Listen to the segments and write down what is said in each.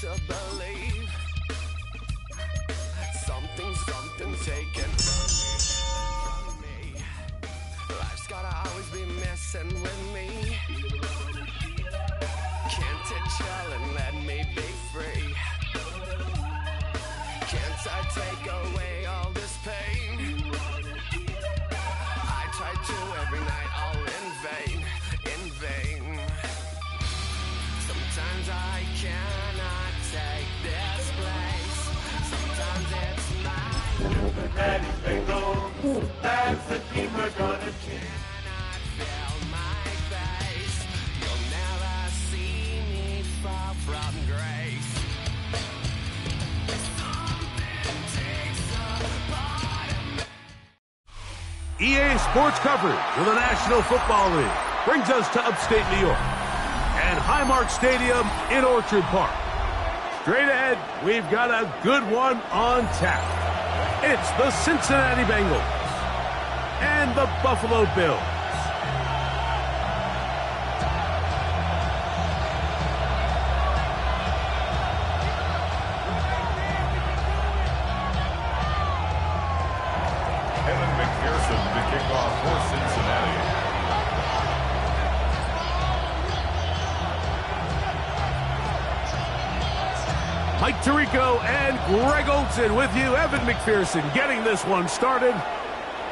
to believe something taken from me. Life's gotta always be messing with me. Can't it chill and let me be free? Can't I take away all this pain? I try to every night, all in vain, in vain. Sometimes I cannot take this place. Sometimes it's mine. Daddy Bingo, that's the team we're gonna choose. Cannot feel my face. You'll never see me fall from grace. Something takes a part of me. EA Sports coverage of the National Football League brings us to upstate New York and Highmark Stadium in Orchard Park. Straight ahead, we've got a good one on tap. It's the Cincinnati Bengals and the Buffalo Bills. Kevin McPherson to kick off for Cincinnati. Mike Tirico and Greg Olson with you. Evan McPherson getting this one started.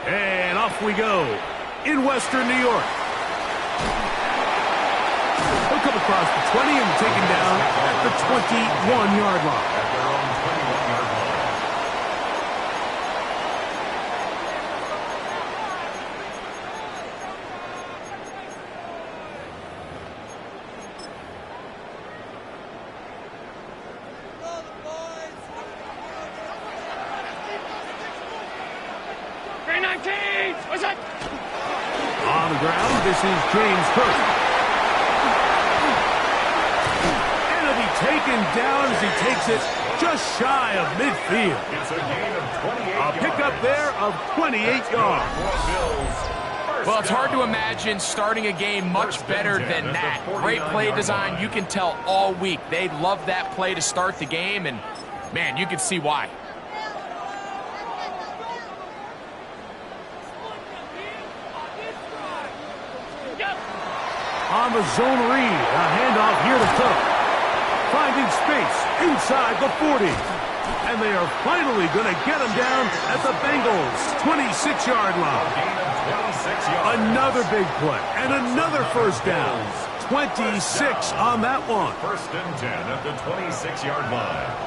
And off we go in Western New York. He'll come across the 20 and taken down at the 21-yard line. At their own 21-yard line. On the ground, this is James Cook. And he'll be taken down as he takes it just shy of midfield. It's a gain of 28 A pickup there of 28 yards. Well, it's hard to imagine starting a game much better than that. Great play design. You can tell all week they love that play to start the game, and, man, you can see why. On the zone read, a handoff here to Cook. Finding space inside the 40. And they are finally going to get him down at the Bengals' 26-yard line. Another big play and another first down. 26 on that one. First and 10 at the 26-yard line.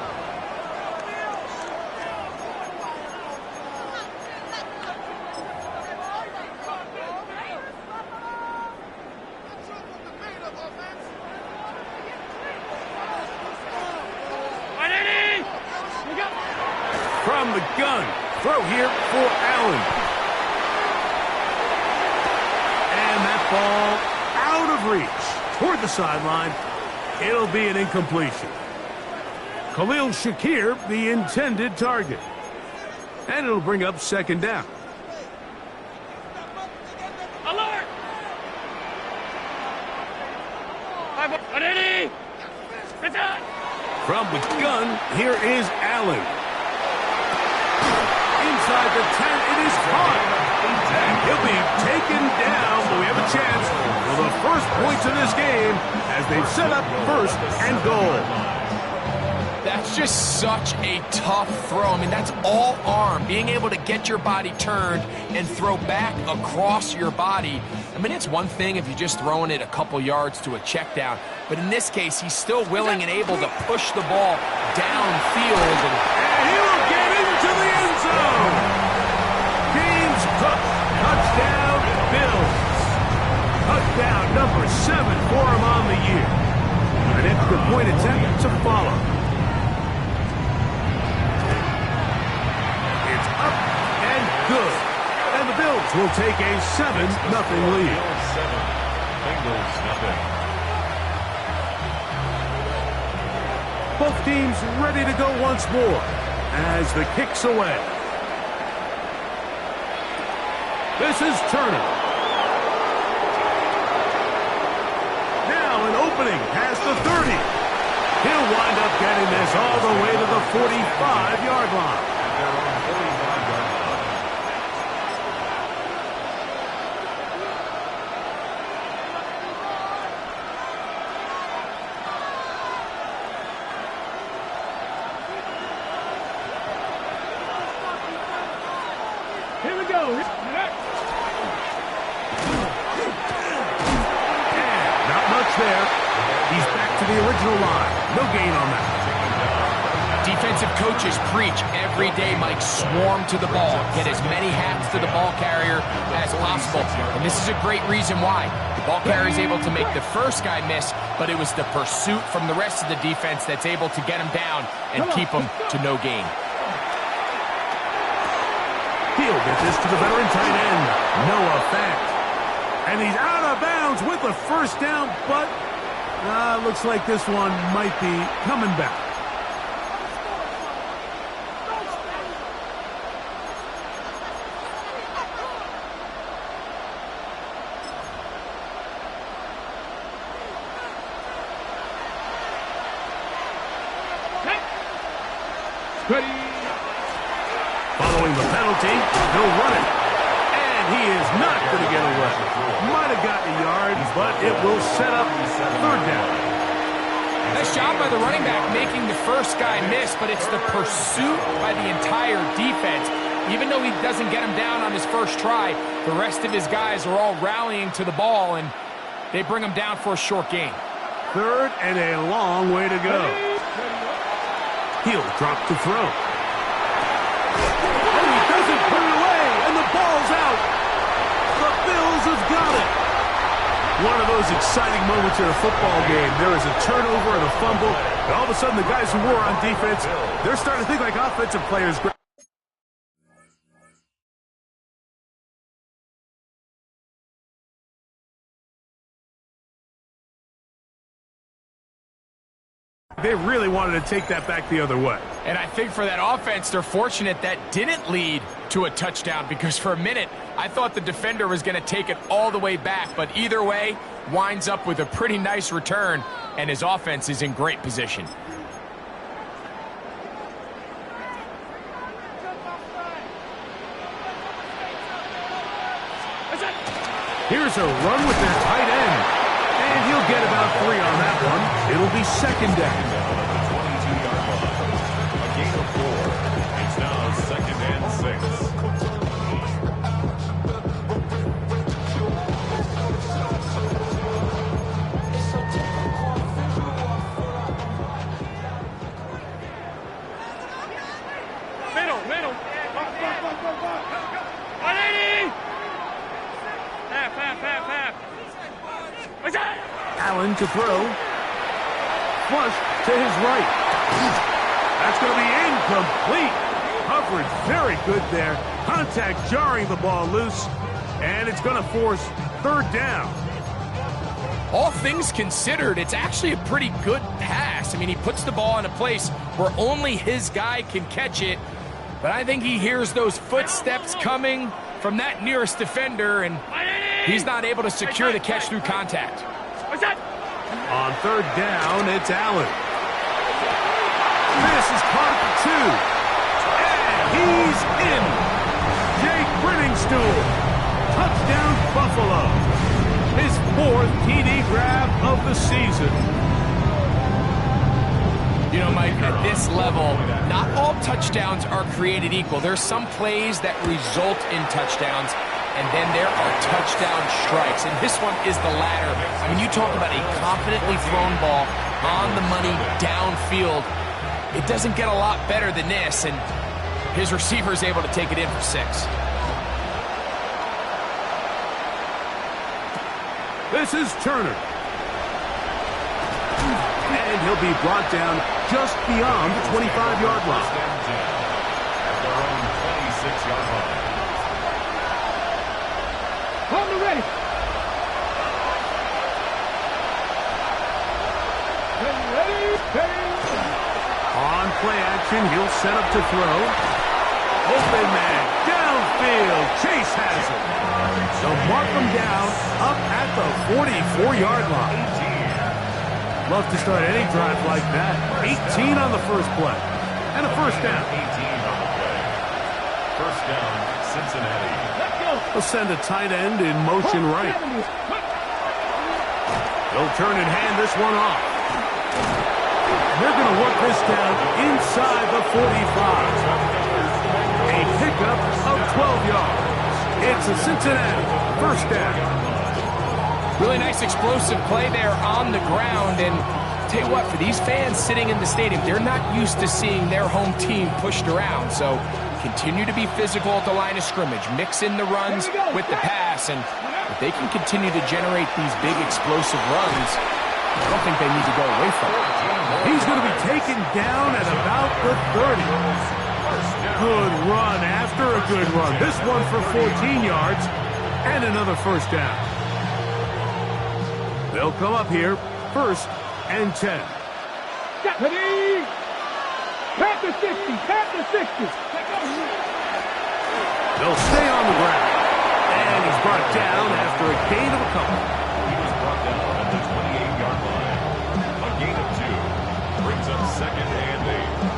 From the gun, throw here for Allen. And that ball out of reach toward the sideline. It'll be an incompletion. Khalil Shakir, the intended target. And it'll bring up second down. Alert! From the gun, here is Allen. Inside the 10, it is caught. And he'll be taken down, but we have a chance for the first points of this game as they've set up first and goal. That's just such a tough throw. I mean, that's all arm. Being able to get your body turned and throw back across your body. I mean, it's one thing if you're just throwing it a couple yards to a check down. But in this case, he's still willing and able to push the ball downfield. And he will get into the end zone. James Cook, touchdown, Bills. Touchdown number 7 for him on the year. An extra point attempt to follow. It's up and good. And the Bills will take a 7-0 lead. Bengals nothing. Both teams ready to go once more as the kick's away. This is Turner. Now an opening past the 30. He'll wind up getting It's all the way to the 45-yard line. Here we go. Not much there. He's back to the original line. No gain on that. Defensive coaches preach every day, Mike, swarm to the ball. Get as many hats to the ball carrier as possible. And this is a great reason why. The ball carrier is able to make the first guy miss, but it was the pursuit from the rest of the defense that's able to get him down and keep him to no gain. He'll get this to the veteran tight end, Noah Fant. And he's out of bounds with the first down, but looks like this one might be coming back. Ready. Following the penalty, he'll run it. And he is not going to get away. Might have gotten a yard, but it will set up third down. Nice job by the running back making the first guy miss, but it's the pursuit by the entire defense. Even though he doesn't get him down on his first try, the rest of his guys are all rallying to the ball, and they bring him down for a short gain. Third and a long way to go. He'll drop to throw. And he doesn't put it away, and the ball's out. The Bills have got it. One of those exciting moments in a football game. There is a turnover and a fumble, and all of a sudden the guys who were on defense, they're starting to think like offensive players. They really wanted to take that back the other way. And I think for that offense, they're fortunate that didn't lead to a touchdown, because for a minute, I thought the defender was going to take it all the way back. But either way, winds up with a pretty nice return, and his offense is in great position. Here's a run with their tight end. And he'll get about 3 on that one. It'll be second down. A gain of 4. It's now second and 6. Middle. 180. Half. What's that? Allen to throw. Flush to his right. That's going to be incomplete. Coverage very good there. Contact jarring the ball loose. And it's going to force third down. All things considered, it's actually a pretty good pass. I mean, he puts the ball in a place where only his guy can catch it. But I think he hears those footsteps coming from that nearest defender, and he's not able to secure the catch through contact. What's that? On third down, it's Allen. This is caught for 2. And he's in. Jake Brittingstool. Touchdown, Buffalo. His 4th TD grab of the season. You know, Mike, at this level, not all touchdowns are created equal. There's some plays that result in touchdowns, and then there are touchdown strikes. And this one is the latter. When you talk about a confidently thrown ball on the money downfield, it doesn't get a lot better than this, and his receiver is able to take it in for 6. This is Turner. And he'll be brought down just beyond the 25-yard line. At their own 26-yard line. Hold me ready. Ready. On play action, he'll set up to throw. Open man, downfield. Chase has it. They'll mark him down up at the 44-yard line. Love to start any drive like that. 18 on the first play. And a first down. 18 on the play. First down, Cincinnati. Let's go. They'll send a tight end in motion right. They'll turn and hand this one off. They're going to work this down inside the 45. A pickup of 12 yards. It's a Cincinnati first down. Really nice explosive play there on the ground. And tell you what, for these fans sitting in the stadium, they're not used to seeing their home team pushed around. So continue to be physical at the line of scrimmage. Mix in the runs with the pass. And if they can continue to generate these big explosive runs, I don't think they need to go away from it. He's going to be taken down at about the 30. Good run after a good run. This one for 14 yards and another first down. They'll come up here, first and 10. Da-Heathin. Tap the 60. Tap the 60. They'll stay on the ground. And he's brought down after a gain of a couple. He was brought down at the 28-yard line. A gain of 2 brings up second and 8.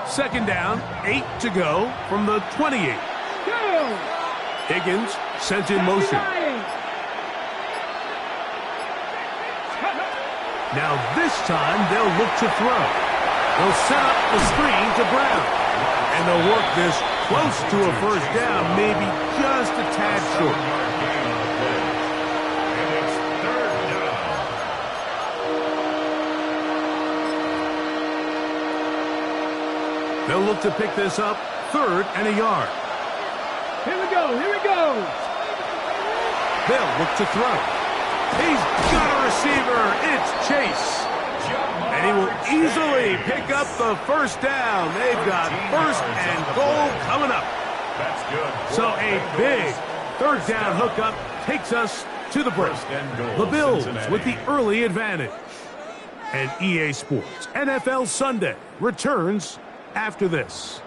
Second down, 8 to go from the 28. Go. Higgins sent in motion. Now this time they'll look to throw. They'll set up the screen to Brown. And they'll work this close to a first down, maybe just a tad short. And it's third down. They'll look to pick this up, third and a yard. Here we go. Here we go. They'll look to throw. He's got a receiver. It's Chase. And he will easily pick up the first down. They've got first and goal coming up. That's good. So a big third down hookup takes us to the break. The Bills with the early advantage. And EA Sports NFL Sunday returns after this.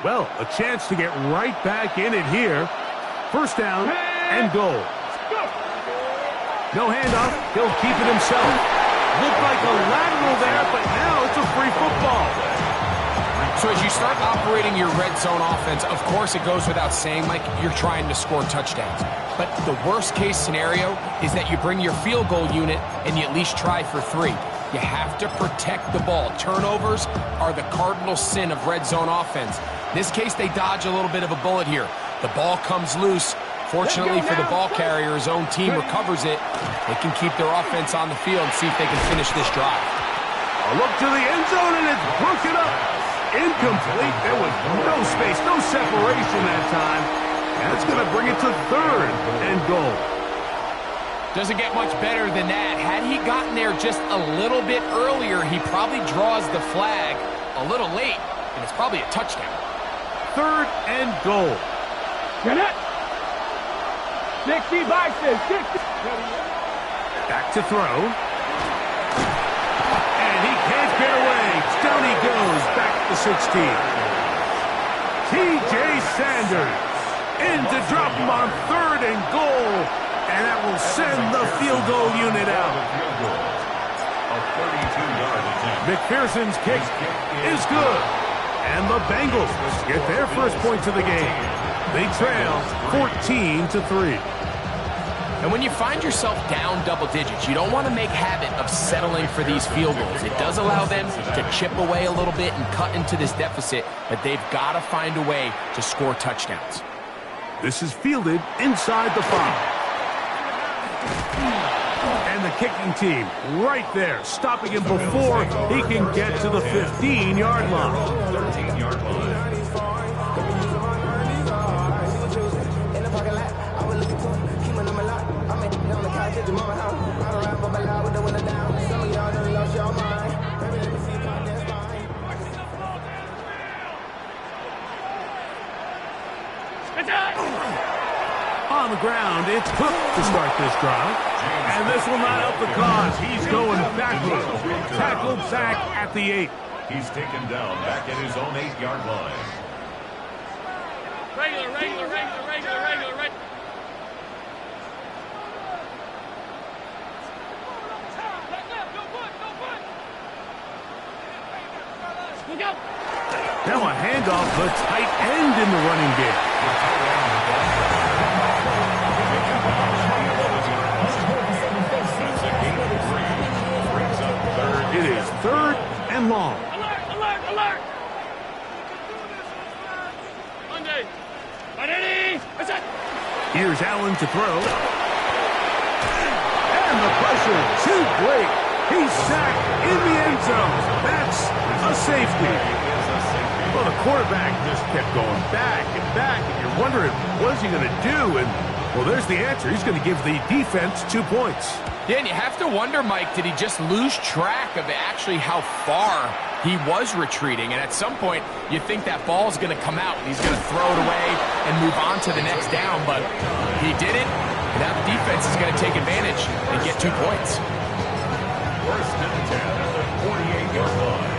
Well, a chance to get right back in it here. First down and goal. No handoff. He'll keep it himself. Looked like a lateral there, but now it's a free football. So as you start operating your red zone offense, of course it goes without saying, Mike, you're trying to score touchdowns. But the worst case scenario is that you bring your field goal unit and you at least try for 3. You have to protect the ball. Turnovers are the cardinal sin of red zone offense. In this case, they dodge a little bit of a bullet here. The ball comes loose. Fortunately for the ball carrier, his own team recovers it. They can keep their offense on the field and see if they can finish this drive. A look to the end zone, and it's broken up. Incomplete. There was no space, no separation that time. That's going to bring it to third and goal. Doesn't get much better than that. Had he gotten there just a little bit earlier, he probably draws the flag a little late, and it's probably a touchdown. Third and goal. Get it. 60 boxes. 60. Back to throw. And he can't get away. Down he goes. Back to 16. T.J. Sanders in to drop him on third and goal. And that will send the field goal unit out. A 32-yard attempt. McPherson's kick is good. And the Bengals get their first points of the game. They trail 14-3. And when you find yourself down double digits, you don't want to make habit of settling for these field goals. It does allow them to chip away a little bit and cut into this deficit, but they've got to find a way to score touchdowns. This is fielded inside the 5. And the kicking team right there, stopping him before he can get to the 15-yard line. 13-yard line. On the ground, it's Cook to start this drive. And this will not help the cause. He's going backwards. Tackled back at the 8. He's taken down back at his own 8-yard line. Regular. Now a handoff, the tight end in the running game. That's a gain of 3. Brings up third. It is 3rd and long. Alert! Monday. Ready? That's it. Here's Allen to throw. And the pressure too great. He's sacked in the end zone. That's a safety. Well, the quarterback just kept going back and back, and you're wondering, what is he going to do? And, well, there's the answer. He's going to give the defense 2 points. Yeah, and you have to wonder, Mike, did he just lose track of actually how far he was retreating? And at some point, you think that ball's going to come out, and he's going to throw it away and move on to the next down, but he didn't. And now the defense is going to take advantage and get 2 points. First and 10 at the 48-yard line.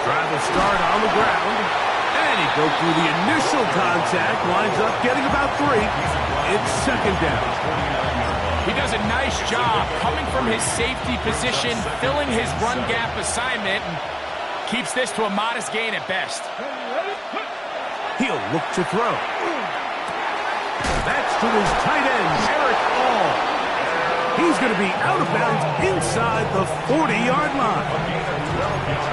Drive will start on the ground. And he broke through the initial contact, winds up getting about 3. It's 2nd down. He does a nice job coming from his safety position, filling his run gap assignment, and keeps this to a modest gain at best. He'll look to throw. That's to his tight end, Eric All. He's going to be out of bounds inside the 40-yard line.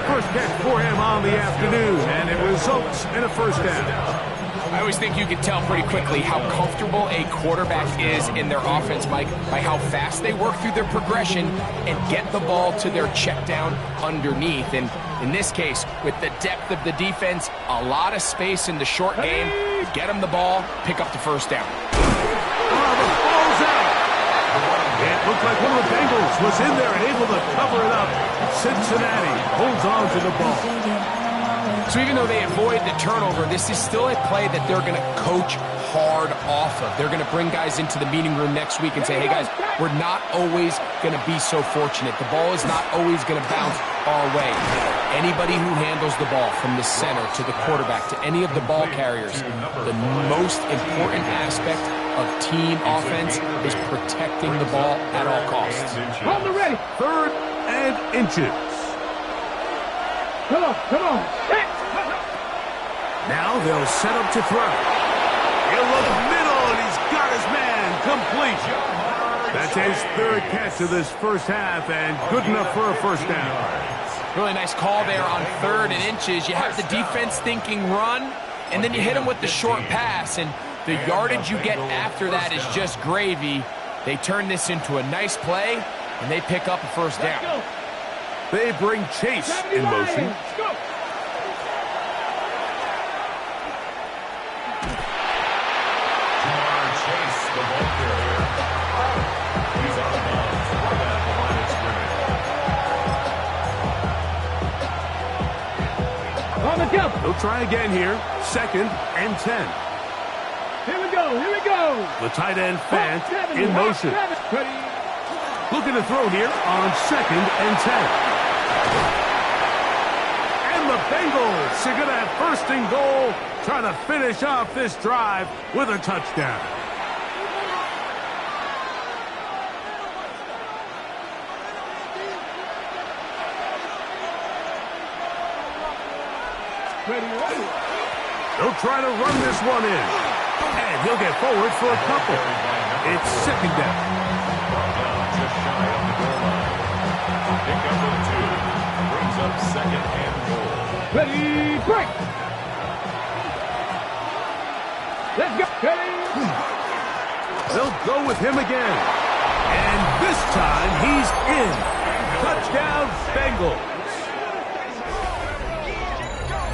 First catch for him on the afternoon, and it results in a 1st down. I always think you can tell pretty quickly how comfortable a quarterback is in their offense, Mike, by how fast they work through their progression and get the ball to their check down underneath. And in this case, with the depth of the defense, a lot of space in the short game, get them the ball, pick up the 1st down. Oh, the ball's out. It looked like one of the Bengals was in there and able to cover it up. Cincinnati holds on to the ball. So even though they avoid the turnover, this is still a play that they're going to coach hard off of. They're going to bring guys into the meeting room next week and say, hey, guys, we're not always going to be so fortunate. The ball is not always going to bounce our way. Anybody who handles the ball from the center to the quarterback to any of the ball carriers, the most important aspect of team offense is protecting the ball at all costs. On the ready. 3rd and inches. Come on. Now they'll set up to throw. He'll look middle, and he's got his man complete. That's his 3rd catch of this first half, and good enough for a 1st down. Really nice call there on 3rd and inches. You have the defense thinking run, and then you hit them with the short pass, and the yardage you get after that is just gravy. They turn this into a nice play, and they pick up a 1st down. They bring Chase in motion. Let's go. Chase, the ball carrier. He's out of bounds right at the line of scrimmage. On the jump. They'll try again here. 2nd and 10. Here we go. The tight end Fant in motion. Ready. Looking to throw here on 2nd and 10. And the Bengals are going to have 1st and goal, trying to finish off this drive with a touchdown. Ready. They'll try to run this one in. And he'll get forward for a couple. It's 2nd down. Just shy of the goal line. Pick up with 2. Brings up 2nd and goal. Ready, break. Let's go. Ready. They'll go with him again. And this time he's in. Touchdown, Bengals.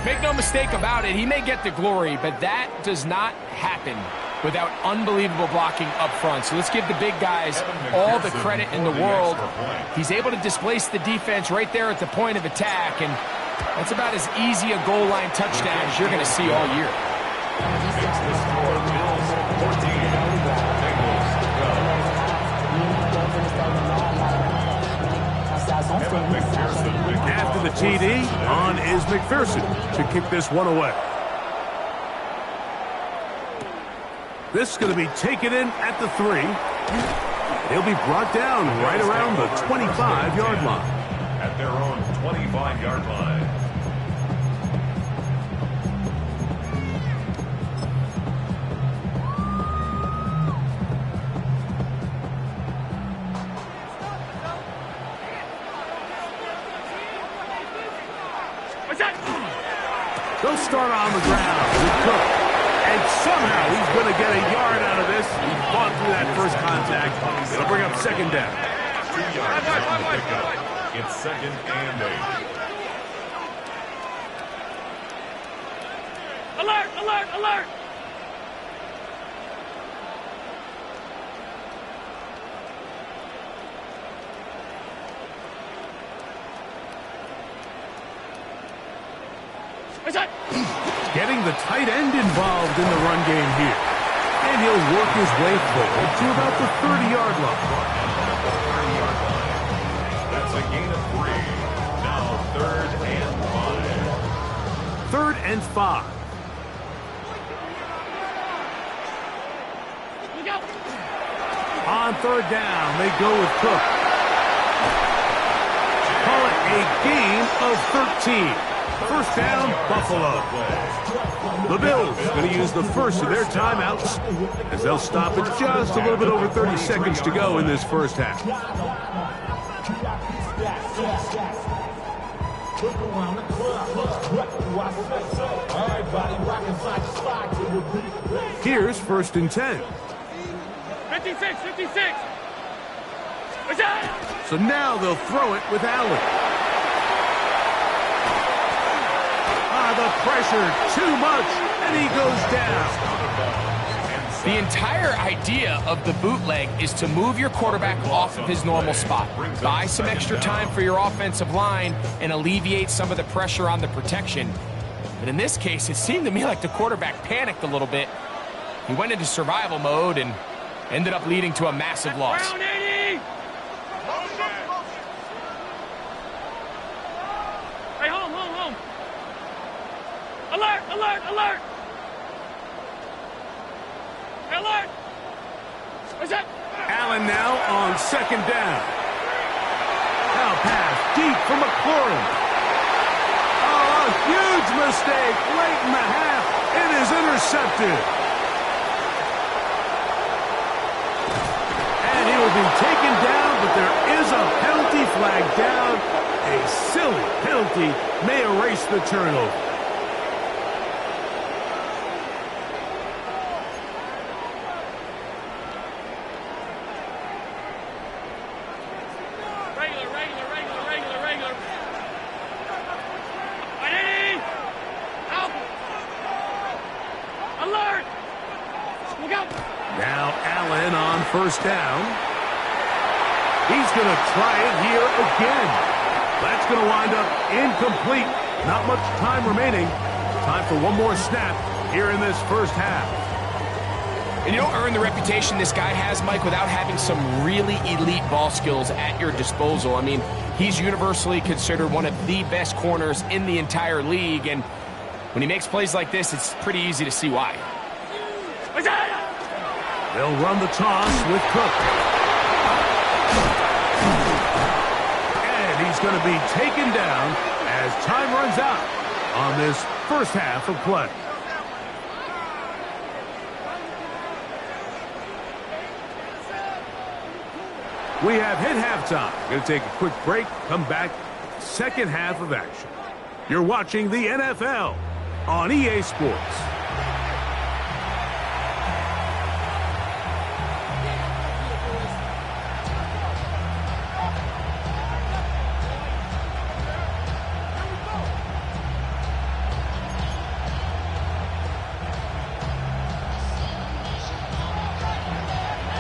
Make no mistake about it, he may get the glory, but that does not happen without unbelievable blocking up front. So let's give the big guys all the credit in the world. He's able to displace the defense right there at the point of attack, and that's about as easy a goal line touchdown as you're going to see all year. Makes the score Bills 14, Bengals 12. After the TD, on is McPherson to kick this one away. This is going to be taken in at the 3. He'll be brought down right around the 25-yard line. At their own 25-yard line. They'll start on the ground with Cook. And somehow he's going to get a yard out of this. He fought through that first contact. It'll bring up second down. 2 yards on the pickup. It's 2nd and 8. Alert, alert, alert! Getting the tight end involved in the run game here. And he'll work his way forward to about the 30-yard line. That's a gain of 3. Now 3rd and 5. 3rd and 5. On 3rd down, they go with Cook. Call it a gain of 13. First down, Buffalo. The Bills going to use the first of their timeouts as they'll stop at just a little bit over 30 seconds to go in this first half. Here's 1st and 10. 56, 56! So now they'll throw it with Allen. The pressure, too much, and he goes down. The entire idea of the bootleg is to move your quarterback off of his normal spot. Buy some extra time for your offensive line and alleviate some of the pressure on the protection. But in this case, it seemed to me like the quarterback panicked a little bit. He went into survival mode and ended up leading to a massive loss. Alert! Alert! Alert! Alert! What's that? Allen now on 2nd down. Now pass deep for McLaurin. Oh, a huge mistake late in the half. It is intercepted. And he will be taken down, but there is a penalty flag down. A silly penalty may erase the turnover. Now Allen on 1st down. He's going to try it here again. That's going to wind up incomplete. Not much time remaining. Time for one more snap here in this first half. And you don't earn the reputation this guy has, Mike, without having some really elite ball skills at your disposal. I mean, he's universally considered one of the best corners in the entire league, and when he makes plays like this, it's pretty easy to see why. They'll run the toss with Cook. And he's going to be taken down as time runs out on this first half of play. We have hit halftime. Going to take a quick break, come back, second half of action. You're watching the NFL on EA Sports.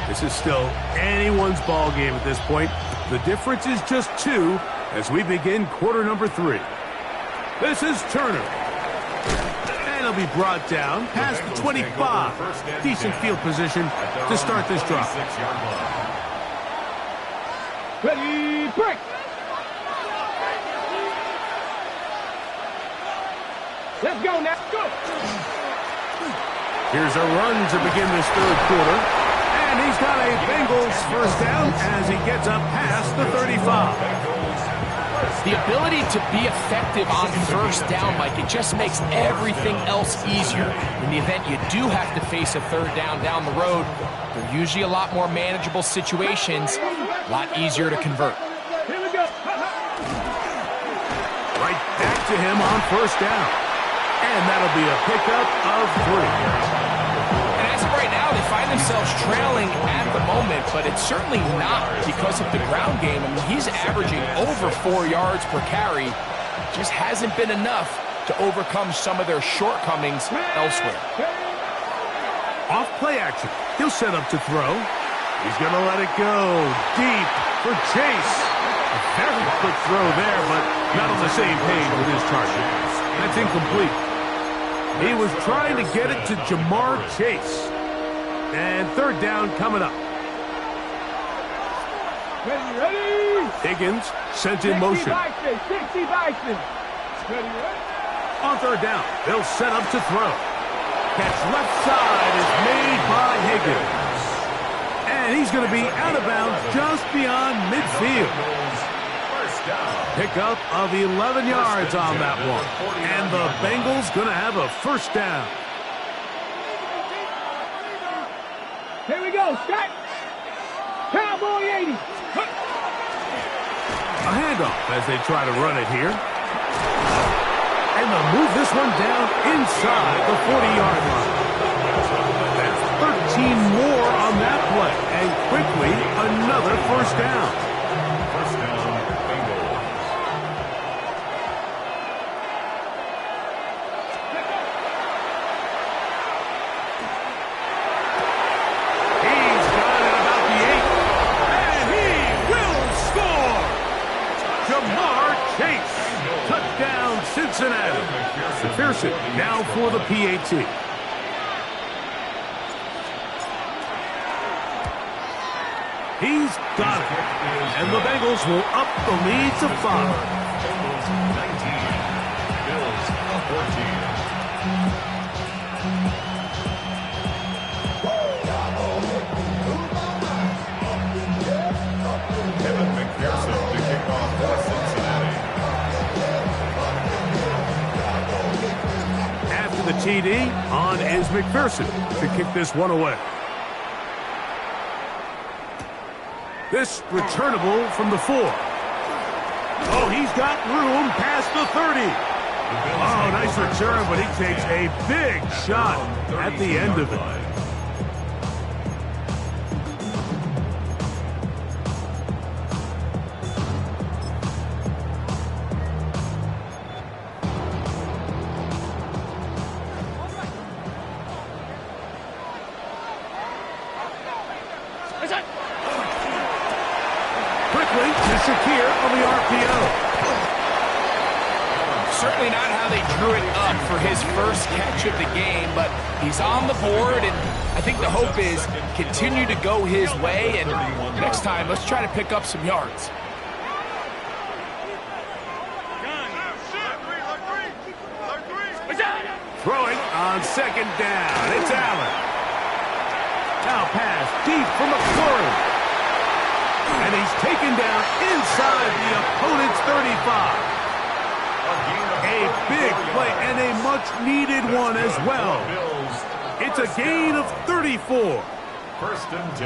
This is still anyone's ball game at this point. The difference is just 2 as we begin quarter number 3. This is Turner. And he'll be brought down past the 25. Decent field position to start this drive. Ready, break. Let's go now. Go. Here's a run to begin this third quarter. And he's got a Bengals first down as he gets up past the 35. The ability to be effective on first down, Mike, it just makes everything else easier. In the event you do have to face a third down the road, they're usually a lot more manageable situations, a lot easier to convert. Here we go. Right back to him on first down. And that'll be a pickup of 3. And as of right now, they find themselves trailing at the moment, but it's certainly not because of the ground game. I mean, he's averaging over 4 yards per carry. Just hasn't been enough to overcome some of their shortcomings elsewhere. Off play action. He'll set up to throw. He's going to let it go deep for Chase. A very quick throw there, but not on the same page with his target. That's incomplete. He was trying to get it to Jamar Chase. And third down coming up. Ready. Higgins sent in motion. 60 Bison. Ready. On third down, they'll set up to throw. Catch left side is made by Higgins. And he's going to be out of bounds just beyond midfield. Pickup of 11 yards on that one. And the Bengals going to have a first down. Here we go, Scott. Cowboy 80. A handoff as they try to run it here. And they'll move this one down inside the 40-yard line. That's 13 more on that play. And quickly, another first down. First down, Bengals. He's got it about the 8. And he will score! Jamar Chase. Touchdown, Cincinnati. McPherson now for the PAT. He's got it. And the Bengals will up the lead to 5. Bengals 19. Bills 14. Kevin McPherson to kick off for Cincinnati. After the TD, on is McPherson to kick this one away. This returnable from the 4. Oh, he's got room past the 30. Oh, nice return, but he takes a big shot at the end of it. Quickly to Shakir on the RPO. Certainly not how they drew it up for his first catch of the game, but he's on the board, and I think the hope is continue to go his way, and next time, let's try to pick up some yards. Throwing on second down. It's Allen. Now pass deep from McLaurin. And he's taken down inside the opponent's 35. A big play and a much-needed one as well. It's a gain of 34.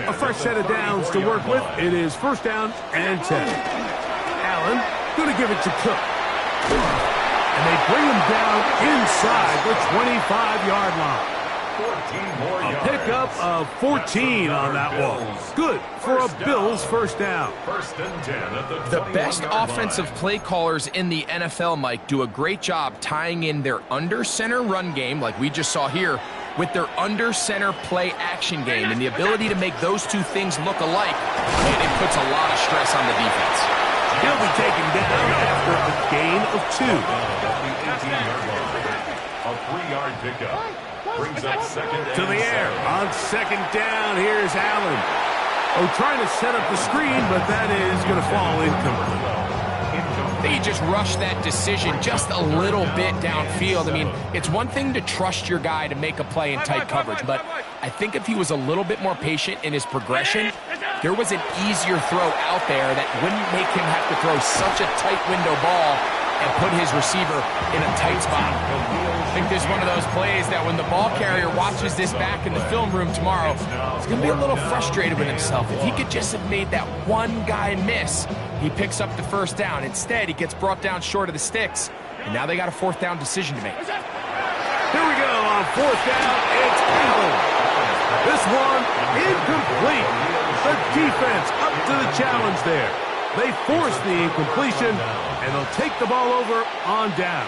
A fresh set of downs to work with. It is first down and 10. Allen going to give it to Cook. And they bring him down inside the 25-yard line. A pickup of 14 on that one. Good for a Bills first down. First and 10 at The best offensive play callers in the NFL, Mike, do a great job tying in their under-center run game, like we just saw here, with their under-center play action game and the ability to make those two things look alike, man, it puts a lot of stress on the defense. He'll be taken down after a gain of 2. A 3-yard pickup. Brings up second To the air. On second down, here's Allen. Oh, trying to set up the screen, but that is going to fall incomplete. They just rushed that decision just a little bit downfield. I mean, it's one thing to trust your guy to make a play in tight coverage, but I think if he was a little bit more patient in his progression, there was an easier throw out there that wouldn't make him have to throw such a tight window ball and put his receiver in a tight spot. I think this is one of those plays that when the ball carrier watches this back in the film room tomorrow, he's going to be a little frustrated with himself. If he could just have made that one guy miss, he picks up the first down. Instead, he gets brought down short of the sticks, and now they got a fourth down decision to make. Here we go on fourth down. It's Engel. This one incomplete. The defense up to the challenge there. They force the incompletion, and they'll take the ball over on down.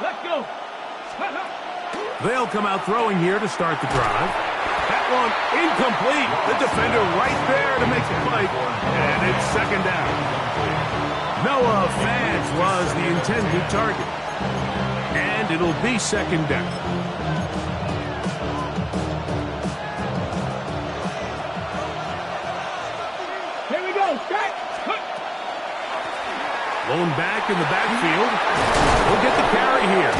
Let's go. They'll come out throwing here to start the drive. That one incomplete. The defender right there to make the play, and it's second down. Noah Fant was the intended target. And it'll be second down. Here we go. Strike. Blown back in the backfield. We'll get the carry here.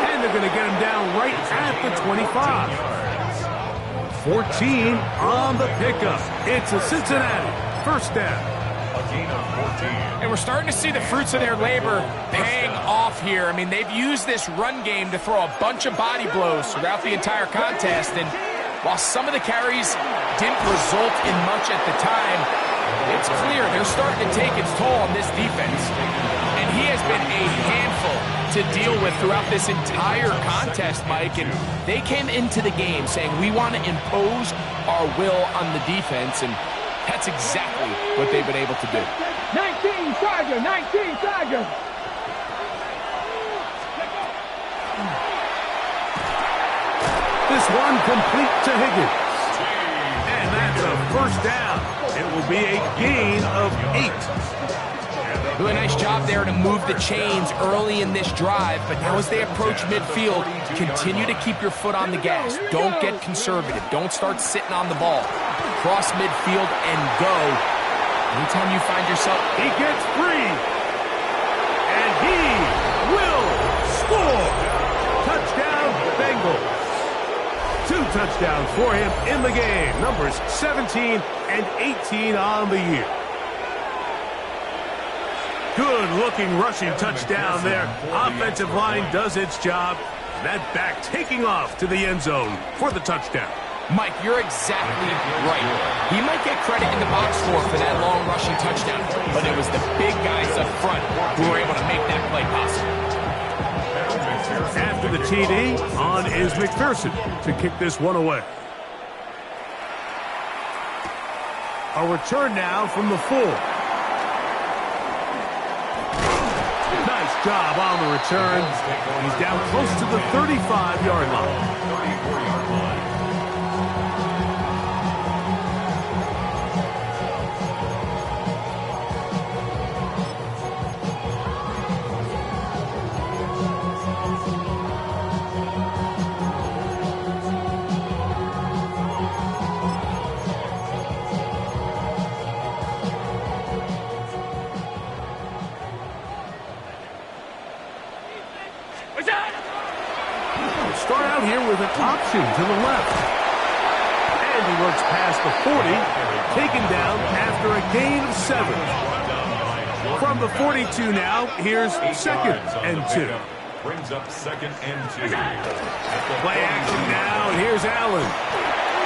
And they're going to get him down right at the 25. 14 on the pickup. It's a Cincinnati first down. And we're starting to see the fruits of their labor paying off here. I mean, they've used this run game to throw a bunch of body blows throughout the entire contest. And while some of the carries didn't result in much at the time, it's clear they're starting to take its toll on this defense. And he has been a handful to deal with throughout this entire contest, Mike. And they came into the game saying, we want to impose our will on the defense. And that's exactly what they've been able to do. 19 Charger, 19 Charger. This one complete to Higgins. And that's a first down. It will be a gain of 8. Really nice job there to move the chains early in this drive, but now as they approach midfield, continue to keep your foot on the gas. Don't get conservative. Don't start sitting on the ball. Cross midfield and go. Anytime you find yourself... He gets free. And he will score. Touchdown, Bengals. 2 touchdowns for him in the game. Numbers 17 and 18 on the year. Good-looking rushing touchdown there. Offensive line does its job. That back taking off to the end zone for the touchdown. Mike, you're exactly right. He might get credit in the box score for that long rushing touchdown, but it was the big guys up front who were able to make that play possible. After the TD, on is McPherson to kick this one away. A return now from the 4. Nice job on the return. He's down close to the 35-yard line. 34-yard line. Start out here with an option to the left. And he works past the 40, taken down after a gain of 7. From the 42 now, here's second and 2. Brings up second and 2. Play action now, and here's Allen.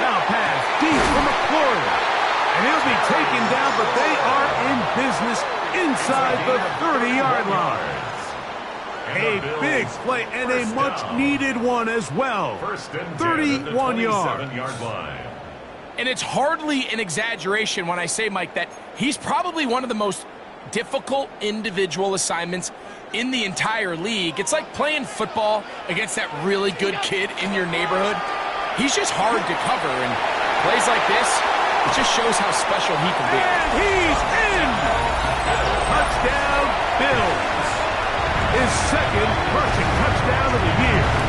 Now pass deep from McLaurin. And he'll be taken down, but they are in business inside the 30-yard line. A big play and a much-needed one as well. 31 yards. And it's hardly an exaggeration when I say, Mike, that he's probably one of the most difficult individual assignments in the entire league. It's like playing football against that really good kid in your neighborhood. He's just hard to cover, and plays like this, it just shows how special he can be. And he's in! Touchdown, Bills. His second rushing touchdown of the year.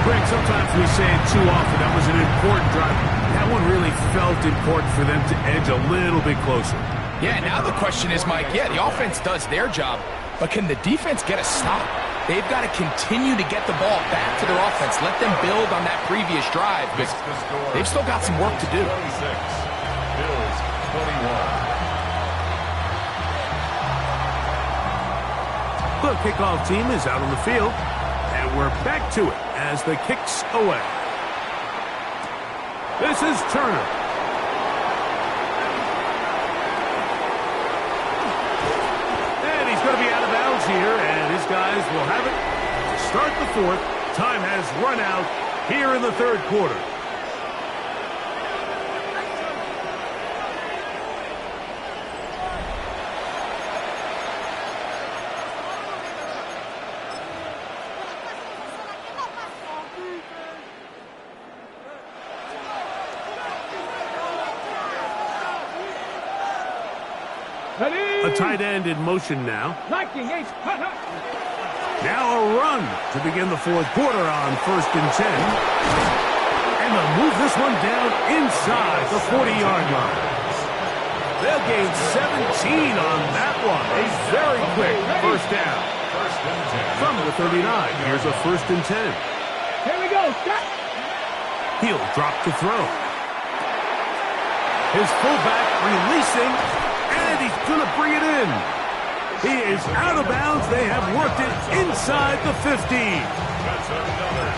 Greg, sometimes we say it too often. That was an important drive. That one really felt important for them to edge a little bit closer. Yeah, now the question is, Mike, yeah, the offense does their job, but can the defense get a stop? They've got to continue to get the ball back to their offense. Let them build on that previous drive, because they've still got some work to do. 26, Bills 21. The kickoff team is out on the field, and we're back to it as the kick's away. This is Turner. And he's going to be out of bounds here, and his guys will have it to start the fourth. Time has run out here in the third quarter. A tight end in motion now. Now a run to begin the fourth quarter on 1st and 10. And they'll move this one down inside the 40-yard line. They'll gain 17 on that one. A very quick first down. From the 39, here's a 1st and 10. Here we go. Stop. He'll drop to throw. His fullback releasing, and he's going to bring it in. He is out of bounds. They have worked it inside the 15.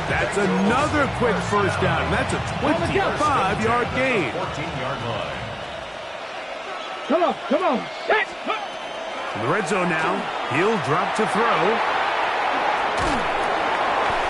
That's another quick first down. That's a 25-yard gain. 14-yard line. Come on, come on. Set. In the red zone now, he'll drop to throw.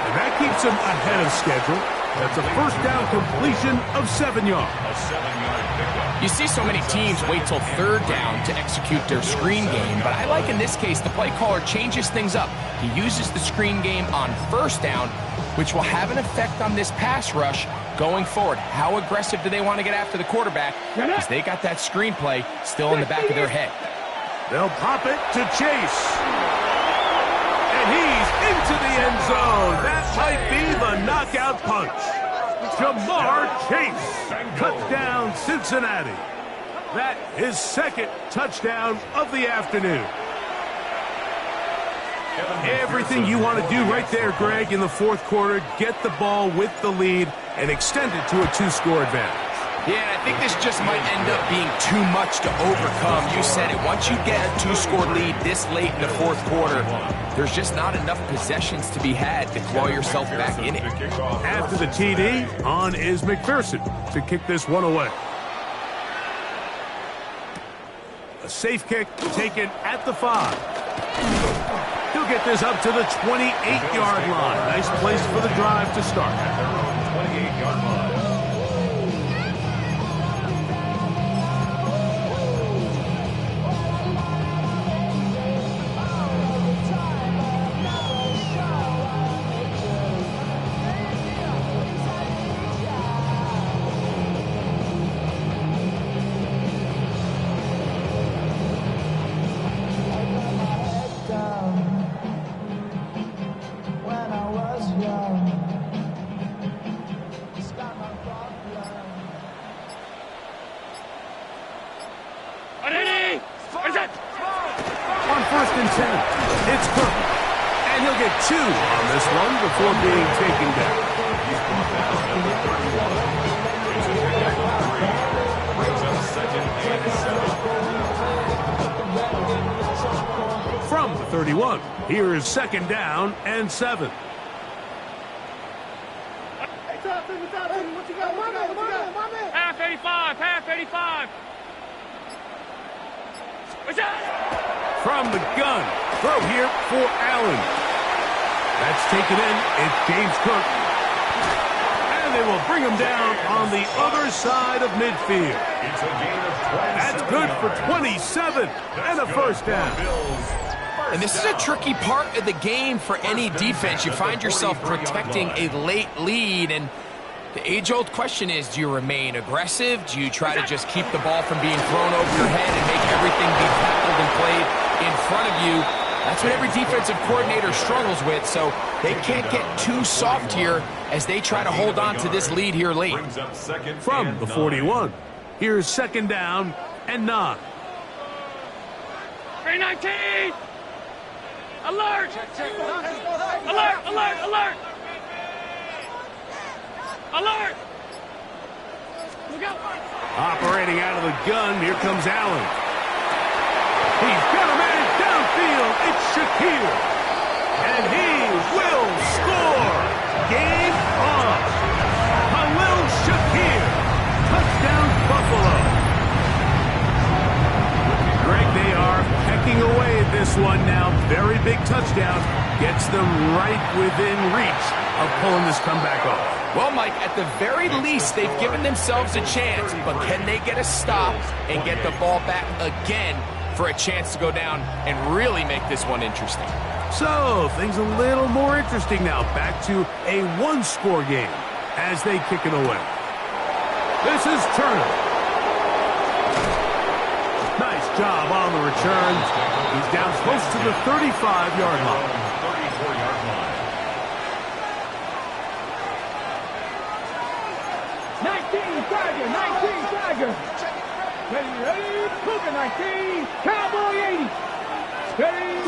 And that keeps him ahead of schedule. That's a first down completion of 7 yards. A 7-yard pickup. You see so many teams wait till third down to execute their screen game, but I like in this case the play caller changes things up. He uses the screen game on first down, which will have an effect on this pass rush going forward. How aggressive do they want to get after the quarterback? Because they got that screen play still in the back of their head. They'll pop it to Chase. And he's into the end zone. That might be the knockout punch. Jamar Chase. Touchdown, Cincinnati. That is second touchdown of the afternoon. Everything you want to do right there, Greg, in the fourth quarter. Get the ball with the lead and extend it to a 2-score advantage. Yeah, and I think this just might end up being too much to overcome. You said it. Once you get a 2-score lead this late in the fourth quarter, there's just not enough possessions to be had to claw yourself back in it. After the TD, on is McPherson to kick this one away. A safe kick taken at the 5. He'll get this up to the 28-yard line. Nice place for the drive to start. 28-yard line. On 1st and 10, it's Cook. And he'll get 2 on this one before being taken down. He's brought down at the 31. It's a pickup of 3. Brings up 2nd and 7. From the 31, here is 2nd down and 7. Half 85, half 85. From the gun, throw here for Allen. That's taken in. It's James Cook. And And they will bring him down on the other side of midfield. It's a gain of 27. That's good for 27 and a first down. And this is a tricky part of the game for any defense. You find yourself protecting a late lead, and the age-old question is, do you remain aggressive? Do you try to just keep the ball from being thrown over your head and make everything be tackled and played in front of you? That's what every defensive coordinator struggles with, so they can't get too soft here as they try to hold on to this lead here late. From the 41, here's second down and 9. 319! Alert! Alert! Alert! Alert! Alert! Look out! Operating out of the gun, here comes Allen. He's got a man downfield. It's Shakir. And he will score. Game on. Khalil Shakir. Touchdown, Buffalo. Greg, they are pecking away at this one now. Very big touchdown. Gets them right within reach of pulling this comeback off. Well, Mike, at the very least, they've given themselves a chance, but can they get a stop and get the ball back again for a chance to go down and really make this one interesting? So, things a little more interesting now. Back to a one-score game as they kick it away. This is Turner. Nice job on the return. He's down close to the 35-yard line. 34-yard line. 19 Tiger! 19 Tiger! Ready, Cougar 19! Cowboy 80! Ready!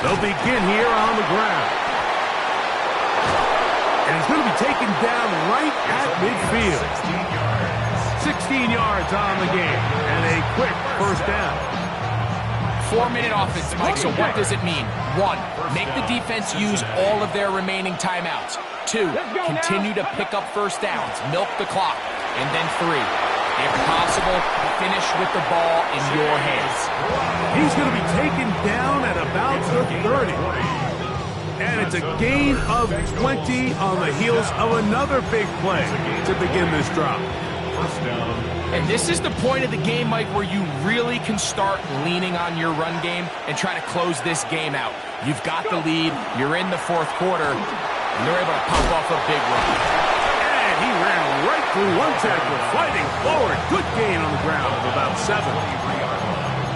They'll begin here on the ground. And he's going to be taken down right at midfield. 16 yards on the game. And a quick first down. 4-minute offense, Mike, so what does it mean? 1, make the defense use all of their remaining timeouts. 2, continue to pick up first downs, milk the clock. And then 3, if possible, finish with the ball in your hands. He's going to be taken down at about the 30. And it's a gain of 20 on the heels of another big play to begin this drop. First down. And this is the point of the game, Mike, where you really can start leaning on your run game and try to close this game out. You've got the lead, you're in the fourth quarter, and they're able to pop off a big run. And he ran right through one tackle, fighting forward. Good gain on the ground of about 7.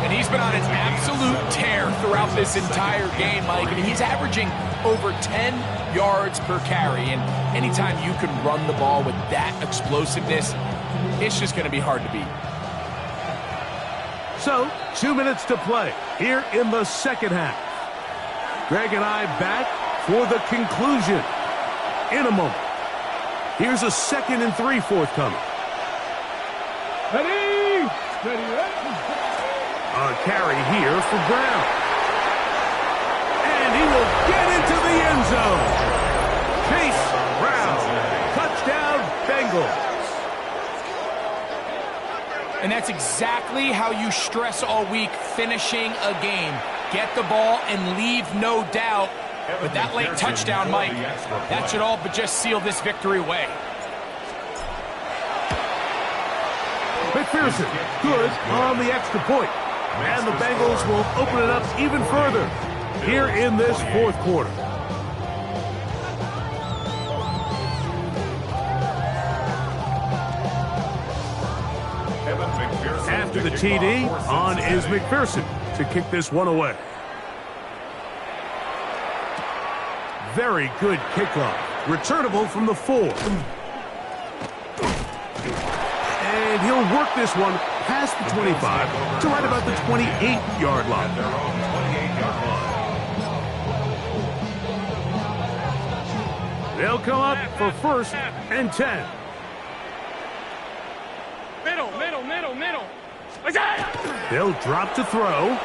And he's been on an absolute tear throughout this entire game, Mike. I mean, he's averaging over 10 yards per carry. And anytime you can run the ball with that explosiveness, it's just going to be hard to beat. So, 2 minutes to play here in the second half. Greg and I back for the conclusion in a moment. Here's a 2nd and 3 forthcoming. Ready! Ready, ready! A carry here for Brown. And he will get into the end zone. Chase Brown. Touchdown, Bengals. And that's exactly how you stress all week, finishing a game. Get the ball and leave no doubt. But that late touchdown, Mike, that should all but just seal this victory away. McPherson, good on the extra point. And the Bengals will open it up even further here in this fourth quarter. After the TD, on is McPherson to kick this one away. Very good kickoff. Returnable from the 4. And he'll work this one past the 25 to right about the 28-yard line. They'll come up for 1st and 10. Middle, middle, middle, middle. They'll drop to throw.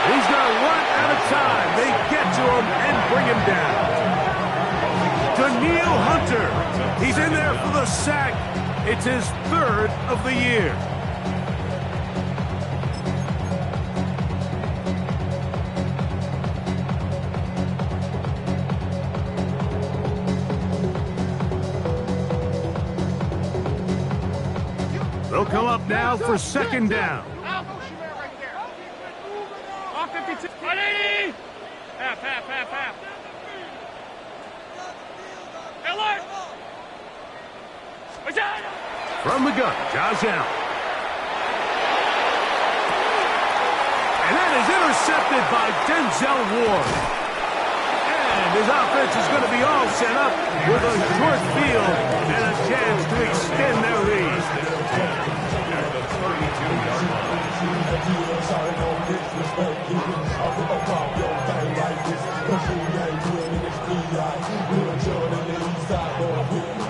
He's going to run out of time. They get to him and bring him down. Daniil Hunter. He's in there for the sack. It's his 3rd of the year. They'll come up now for second down. Off 52. Ready? Half. Alert! From the gun, Josh Allen. And that is intercepted by Denzel Ward. And his offense is going to be all set up with a short field and a chance to extend their lead. At the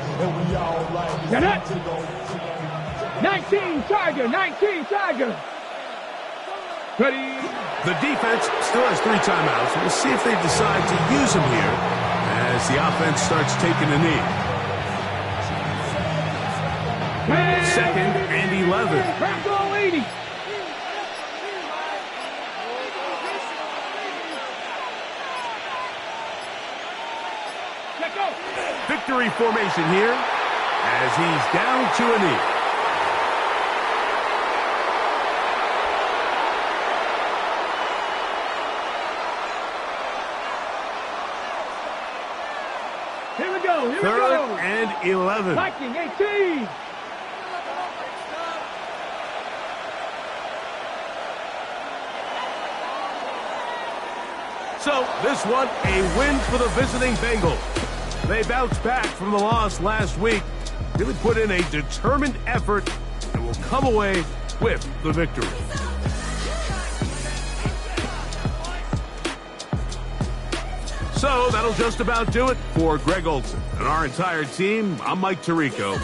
32-yard Get it! 19 Tiger. Ready? The defense still has 3 timeouts. We'll see if they decide to use them here as the offense starts taking a knee. Second and 11. Back goal 80. Let go. Victory formation here as he's down to a knee. Here we go. Third and 11. Viking 18. So, this one, a win for the visiting Bengals. They bounced back from the loss last week, really put in a determined effort, and will come away with the victory. So, that'll just about do it for Greg Olson and our entire team. I'm Mike Tirico.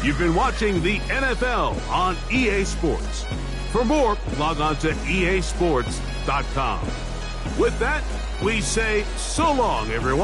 You've been watching the NFL on EA Sports. For more, log on to easports.com. With that, we say so long, everyone.